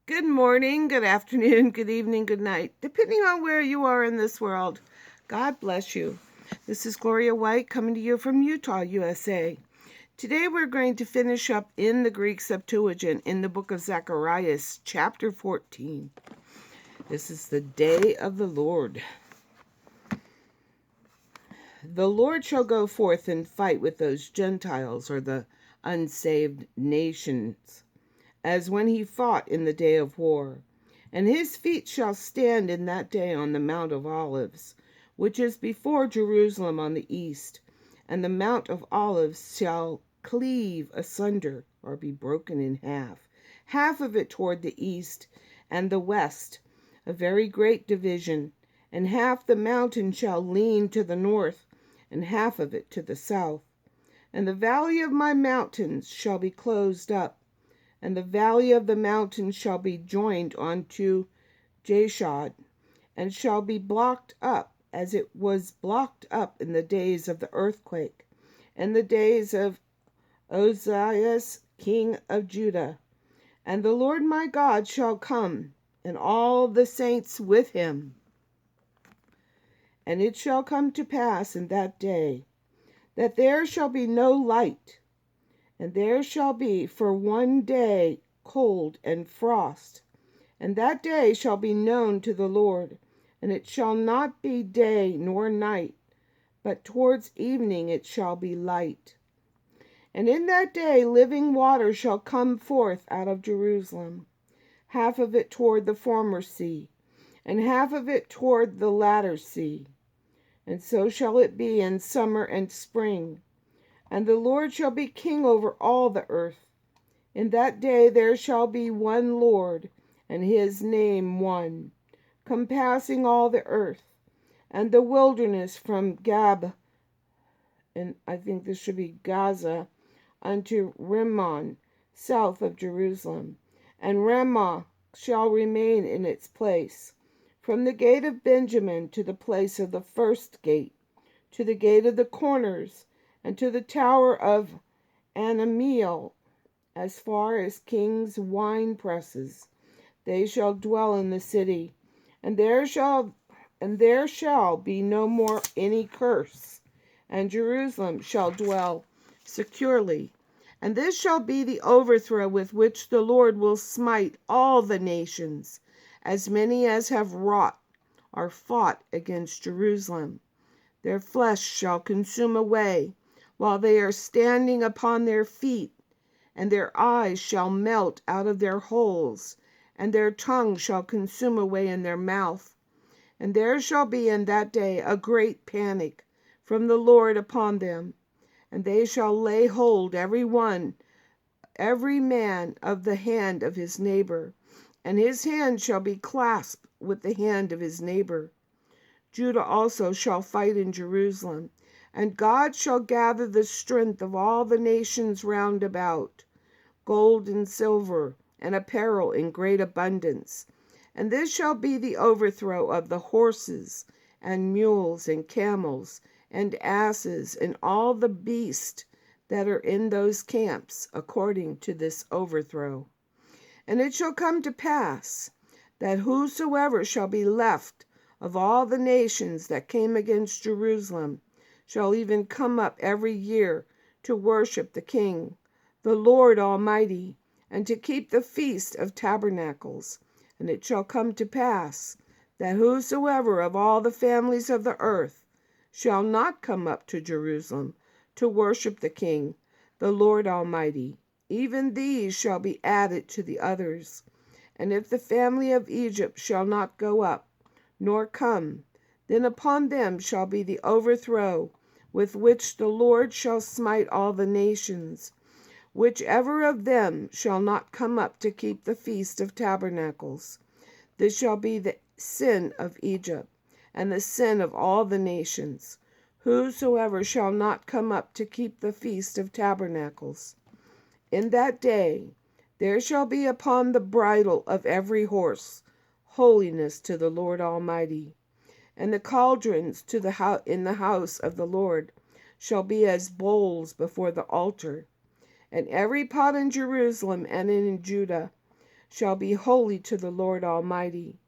Good morning, good afternoon, good evening, good night, depending on where you are in this world. God bless you. This is Gloria White coming to you from Utah, USA. Today we're going to finish up in the Greek Septuagint in the book of Zacariah, chapter 14. This is the day of the Lord. The Lord shall go forth and fight with those Gentiles, or the unsaved nations, as when he fought in the day of war. And his feet shall stand in that day on the Mount of Olives, which is before Jerusalem on the east. And the Mount of Olives shall cleave asunder, or be broken in half, half of it toward the east and the west, a very great division. And half the mountain shall lean to the north, and half of it to the south. And the valley of my mountains shall be closed up, and the valley of the mountains shall be joined unto Jashad, and shall be blocked up, as it was blocked up in the days of the earthquake, and the days of Ozias king of Judah. And the Lord my God shall come, and all the saints with him. And it shall come to pass in that day, that there shall be no light, and there shall be for one day cold and frost. And that day shall be known to the Lord, and it shall not be day nor night, but towards evening it shall be light. And in that day living water shall come forth out of Jerusalem, half of it toward the former sea, and half of it toward the latter sea. And so shall it be in summer and spring. And the Lord shall be king over all the earth. In that day there shall be one Lord, and his name one, compassing all the earth. And the wilderness from Gab, and I think this should be Gaza, unto Rimmon, south of Jerusalem. And Ramah shall remain in its place, from the gate of Benjamin to the place of the first gate, to the gate of the corners, and to the tower of Anamiel, as far as kings' wine presses. They shall dwell in the city, and there shall be no more any curse, and Jerusalem shall dwell securely. And this shall be the overthrow with which the Lord will smite all the nations, as many as have wrought or fought against Jerusalem. Their flesh shall consume away, while they are standing upon their feet, and their eyes shall melt out of their holes, and their tongue shall consume away in their mouth. And there shall be in that day a great panic from the Lord upon them, and they shall lay hold every man of the hand of his neighbor, and his hand shall be clasped with the hand of his neighbor. Judah also shall fight in Jerusalem, and God shall gather the strength of all the nations round about, gold and silver, and apparel in great abundance. And this shall be the overthrow of the horses, and mules, and camels, and asses, and all the beasts that are in those camps, according to this overthrow. And it shall come to pass, that whosoever shall be left of all the nations that came against Jerusalem shall even come up every year to worship the King, the Lord Almighty, and to keep the Feast of Tabernacles. And it shall come to pass, that whosoever of all the families of the earth shall not come up to Jerusalem to worship the King, the Lord Almighty, even these shall be added to the others. And if the family of Egypt shall not go up, nor come, then upon them shall be the overthrow with which the Lord shall smite all the nations, whichever of them shall not come up to keep the Feast of Tabernacles. This shall be the sin of Egypt, and the sin of all the nations, whosoever shall not come up to keep the Feast of Tabernacles. In that day there shall be upon the bridle of every horse holiness to the Lord Almighty. And the cauldrons in the house of the Lord shall be as bowls before the altar. And every pot in Jerusalem and in Judah shall be holy to the Lord Almighty.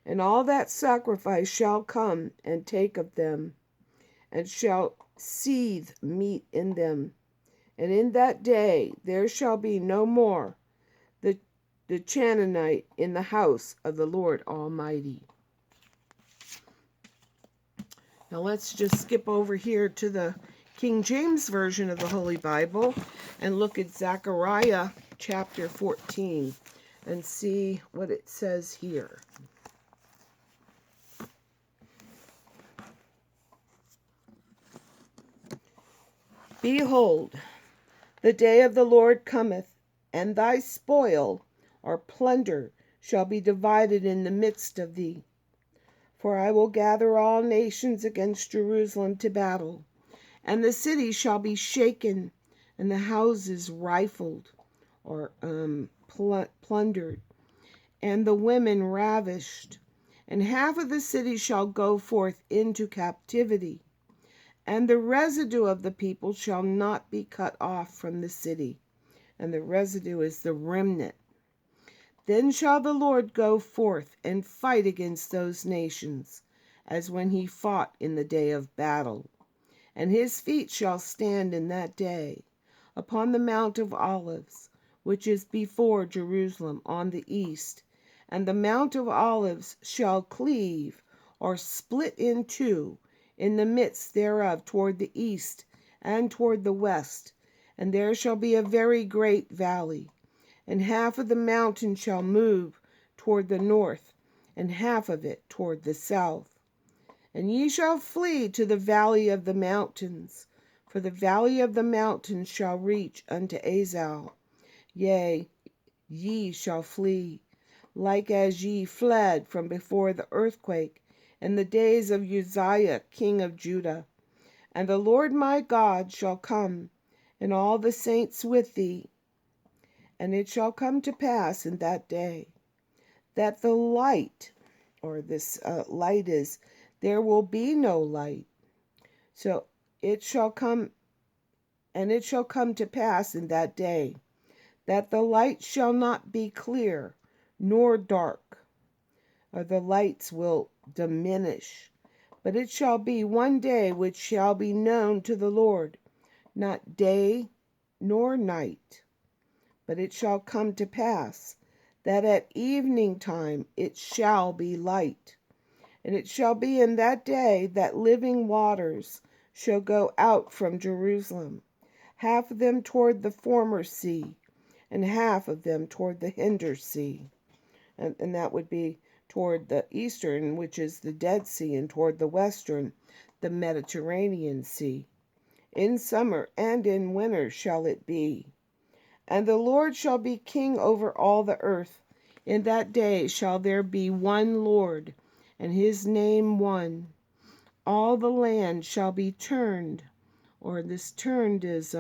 And all that sacrifice shall come and take of them, and shall seethe meat in them. And in that day there shall be no more the Canaanite in the house of the Lord Almighty. Now let's just skip over here to the King James Version of the Holy Bible and look at Zacariah chapter 14 and see what it says here. Behold, the day of the Lord cometh, and thy spoil or plunder shall be divided in the midst of thee. For I will gather all nations against Jerusalem to battle, and the city shall be shaken, and the houses rifled or plundered, and the women ravished. And half of the city shall go forth into captivity, and the residue of the people shall not be cut off from the city. And the residue is the remnant. Then shall the Lord go forth and fight against those nations, as when he fought in the day of battle. And his feet shall stand in that day upon the Mount of Olives, which is before Jerusalem on the east. And the Mount of Olives shall cleave or split in two in the midst thereof toward the east and toward the west. And there shall be a very great valley. And half of the mountain shall move toward the north, and half of it toward the south. And ye shall flee to the valley of the mountains, for the valley of the mountains shall reach unto Azal. Yea, ye shall flee, like as ye fled from before the earthquake in the days of Uzziah king of Judah. And the Lord my God shall come, and all the saints with thee. And it shall come to pass in that day that the light, or this light is, there will be no light. So it shall come, and it shall come to pass in that day that the light shall not be clear nor dark, or the lights will diminish. But it shall be one day which shall be known to the Lord, not day nor night. But it shall come to pass that at evening time it shall be light. And it shall be in that day that living waters shall go out from Jerusalem, half of them toward the former sea, and half of them toward the hinder sea. And that would be toward the eastern, which is the Dead Sea, and toward the western, the Mediterranean Sea. In summer and in winter shall it be. And the Lord shall be king over all the earth. In that day shall there be one Lord, and his name one. All the land shall be turned, or this turned is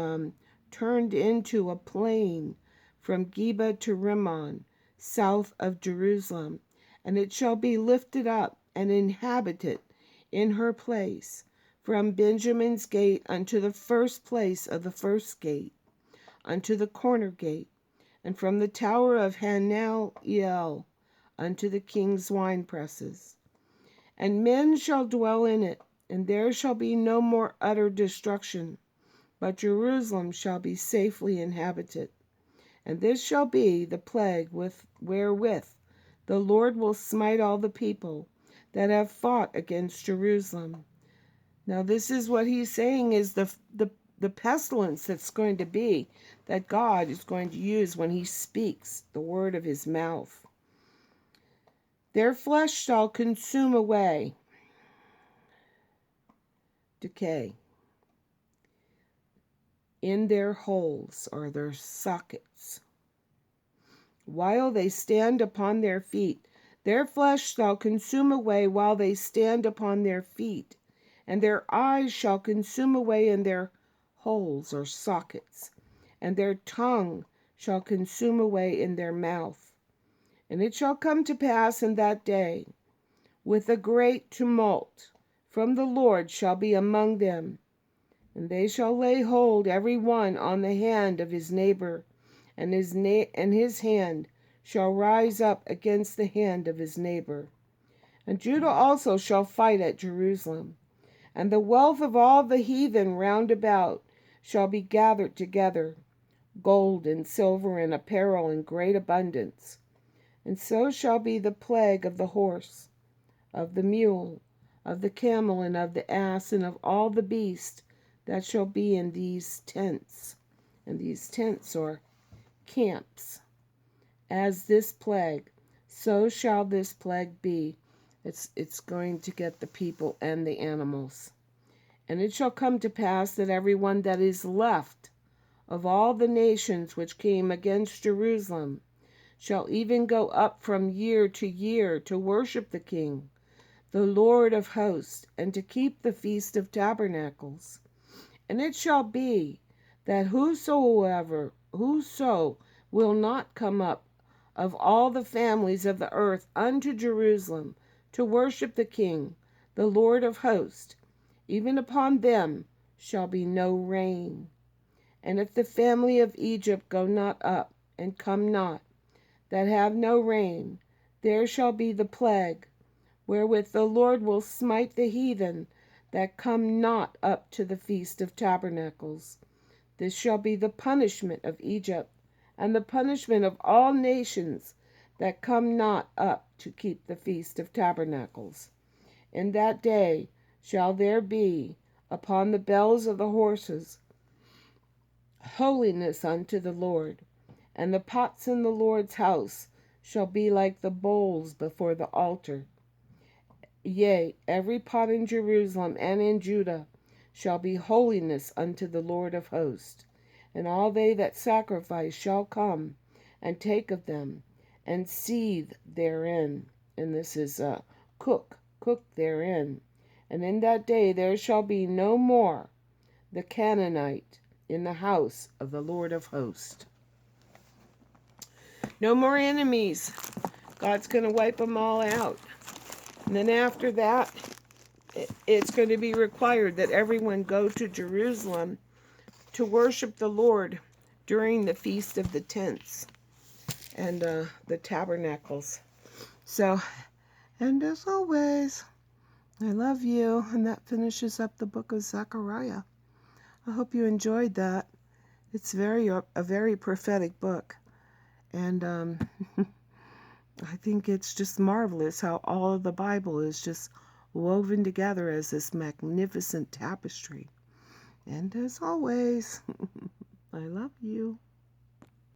turned into a plain, from Geba to Rimmon, south of Jerusalem. And it shall be lifted up and inhabited in her place, from Benjamin's gate unto the first place of the first gate, unto the corner gate, and from the tower of Hananeel unto the king's winepresses. And men shall dwell in it, and there shall be no more utter destruction, but Jerusalem shall be safely inhabited. And this shall be the plague wherewith the Lord will smite all the people that have fought against Jerusalem. Now this is what he's saying is the pestilence that's going to be, that God is going to use when he speaks the word of his mouth. Their flesh shall consume away, decay, in their holes or their sockets, while they stand upon their feet. Their flesh shall consume away while they stand upon their feet, and their eyes shall consume away in their holes or sockets, and their tongue shall consume away in their mouth. And it shall come to pass in that day, with a great tumult from the Lord shall be among them, and they shall lay hold every one on the hand of his neighbor, and his hand shall rise up against the hand of his neighbor. And Judah also shall fight at Jerusalem. And the wealth of all the heathen round about shall be gathered together, gold and silver and apparel in great abundance. And so shall be the plague of the horse, of the mule, of the camel, and of the ass, and of all the beasts that shall be in these tents. And these tents are camps. As this plague, so shall this plague be. It's going to get the people and the animals. And it shall come to pass that everyone that is left of all the nations which came against Jerusalem shall even go up from year to year to worship the King, the Lord of hosts, and to keep the Feast of Tabernacles. And it shall be that whoso will not come up of all the families of the earth unto Jerusalem to worship the King, the Lord of hosts, even upon them shall be no rain. And if the family of Egypt go not up, and come not, that have no rain, there shall be the plague, wherewith the Lord will smite the heathen that come not up to the Feast of Tabernacles. This shall be the punishment of Egypt, and the punishment of all nations that come not up to keep the Feast of Tabernacles. In that day shall there be upon the bells of the horses holiness unto the Lord, and the pots in the Lord's house shall be like the bowls before the altar. Yea, every pot in Jerusalem and in Judah shall be holiness unto the Lord of hosts. And all they that sacrifice shall come and take of them, and seethe therein. And this is cook therein. And in that day there shall be no more the Canaanite in the house of the Lord of hosts. No more enemies. God's going to wipe them all out. And then after that, it's going to be required that everyone go to Jerusalem to worship the Lord during the Feast of the Tents and the Tabernacles. So, and as always, I love you. And that finishes up the book of Zacariah. I hope you enjoyed that. It's a very prophetic book. And I think it's just marvelous how all of the Bible is just woven together as this magnificent tapestry. And as always, I love you.